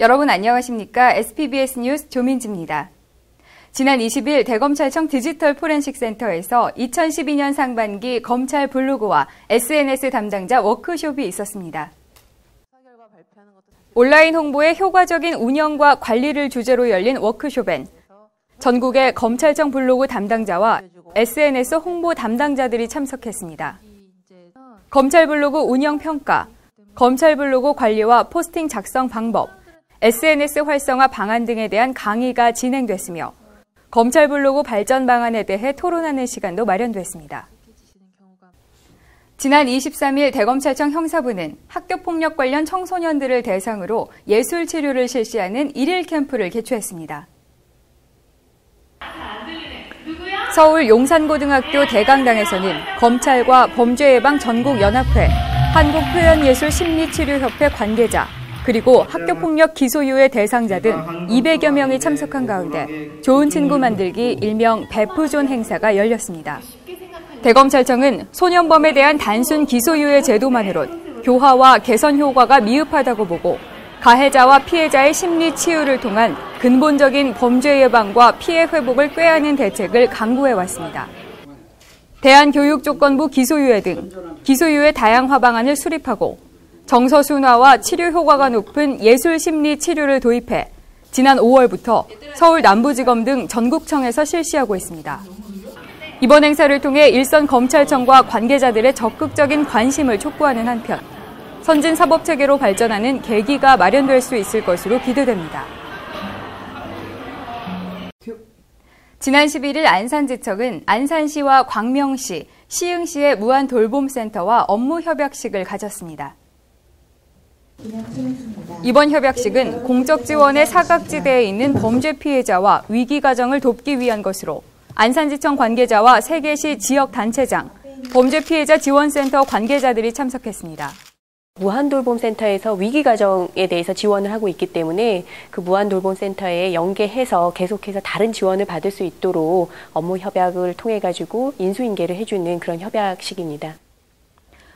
여러분 안녕하십니까? SPBS 뉴스 조민지입니다. 지난 20일 대검찰청 디지털 포렌식 센터에서 2012년 상반기 검찰 블로그와 SNS 담당자 워크숍이 있었습니다. 온라인 홍보의 효과적인 운영과 관리를 주제로 열린 워크숍엔 전국의 검찰청 블로그 담당자와 SNS 홍보 담당자들이 참석했습니다. 검찰 블로그 운영 평가, 검찰 블로그 관리와 포스팅 작성 방법, SNS 활성화 방안 등에 대한 강의가 진행됐으며 검찰 블로그 발전 방안에 대해 토론하는 시간도 마련됐습니다. 지난 23일 대검찰청 형사부는 학교폭력 관련 청소년들을 대상으로 예술 치료를 실시하는 1일 캠프를 개최했습니다. 서울 용산고등학교 대강당에서는 검찰과 범죄예방전국연합회, 한국표현예술심리치료협회 관계자, 그리고 학교폭력 기소유예 대상자 등 200여 명이 참석한 가운데 좋은 친구 만들기 일명 베프존 행사가 열렸습니다. 대검찰청은 소년범에 대한 단순 기소유예 제도만으론 교화와 개선 효과가 미흡하다고 보고 가해자와 피해자의 심리 치유를 통한 근본적인 범죄 예방과 피해 회복을 꾀하는 대책을 강구해왔습니다. 대한교육조건부 기소유예 등 기소유예 다양화 방안을 수립하고 정서 순화와 치료 효과가 높은 예술 심리 치료를 도입해 지난 5월부터 서울 남부지검 등 전국청에서 실시하고 있습니다. 이번 행사를 통해 일선 검찰청과 관계자들의 적극적인 관심을 촉구하는 한편 선진 사법체계로 발전하는 계기가 마련될 수 있을 것으로 기대됩니다. 지난 11일 안산지청은 안산시와 광명시, 시흥시의 무한돌봄센터와 업무협약식을 가졌습니다. 이번 협약식은 공적 지원의 사각지대에 있는 범죄 피해자와 위기 가정을 돕기 위한 것으로 안산지청 관계자와 세계시 지역단체장, 범죄 피해자 지원센터 관계자들이 참석했습니다. 무한돌봄센터에서 위기가정에 대해서 지원을 하고 있기 때문에 그 무한돌봄센터에 연계해서 계속해서 다른 지원을 받을 수 있도록 업무 협약을 통해 가지고 인수인계를 해주는 그런 협약식입니다.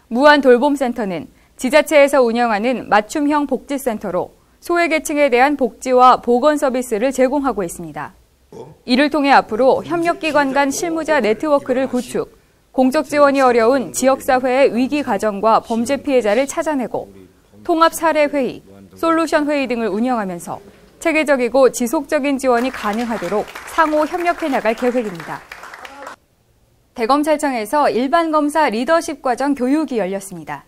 무한돌봄센터는 지자체에서 운영하는 맞춤형 복지센터로 소외계층에 대한 복지와 보건 서비스를 제공하고 있습니다. 이를 통해 앞으로 협력기관 간 실무자 네트워크를 구축, 공적 지원이 어려운 지역사회의 위기 가정과 범죄 피해자를 찾아내고 통합 사례회의, 솔루션 회의 등을 운영하면서 체계적이고 지속적인 지원이 가능하도록 상호 협력해 나갈 계획입니다. 대검찰청에서 일반검사 리더십 과정 교육이 열렸습니다.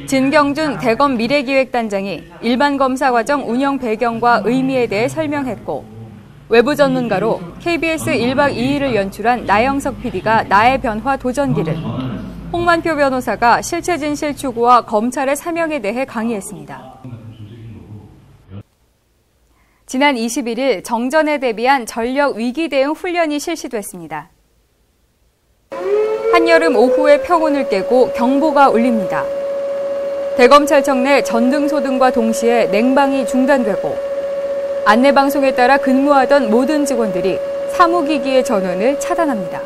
진경준 대검 미래기획단장이 일반검사 과정 운영 배경과 의미에 대해 설명했고 외부 전문가로 KBS 1박 2일을 연출한 나영석 PD가 나의 변화 도전기를, 홍만표 변호사가 실체 진실 추구와 검찰의 사명에 대해 강의했습니다. 지난 21일 정전에 대비한 전력 위기 대응 훈련이 실시됐습니다. 한여름 오후에 평온을 깨고 경보가 울립니다. 대검찰청 내 전등소등과 동시에 냉방이 중단되고 안내방송에 따라 근무하던 모든 직원들이 사무기기의 전원을 차단합니다.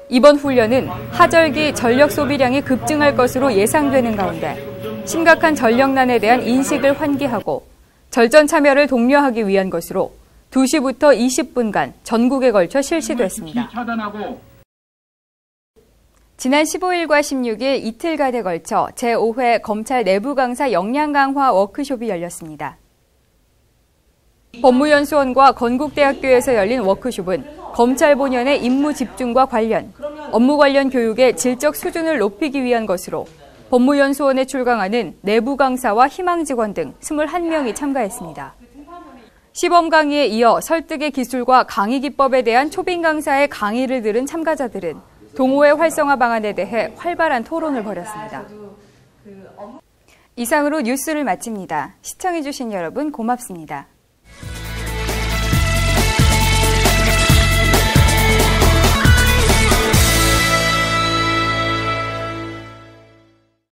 이번 훈련은 하절기 전력 소비량이 급증할 것으로 예상되는 가운데 심각한 전력난에 대한 인식을 환기하고 절전 참여를 독려하기 위한 것으로 2시부터 20분간 전국에 걸쳐 실시됐습니다. 지난 15일과 16일 이틀간에 걸쳐 제5회 검찰 내부 강사 역량 강화 워크숍이 열렸습니다. 법무연수원과 건국대학교에서 열린 워크숍은 검찰 본연의 임무 집중과 관련, 업무 관련 교육의 질적 수준을 높이기 위한 것으로 법무연수원에 출강하는 내부 강사와 희망 직원 등 21명이 참가했습니다. 시범 강의에 이어 설득의 기술과 강의 기법에 대한 초빙 강사의 강의를 들은 참가자들은 동호회 활성화 방안에 대해 활발한 토론을 벌였습니다. 이상으로 뉴스를 마칩니다. 시청해주신 여러분 고맙습니다.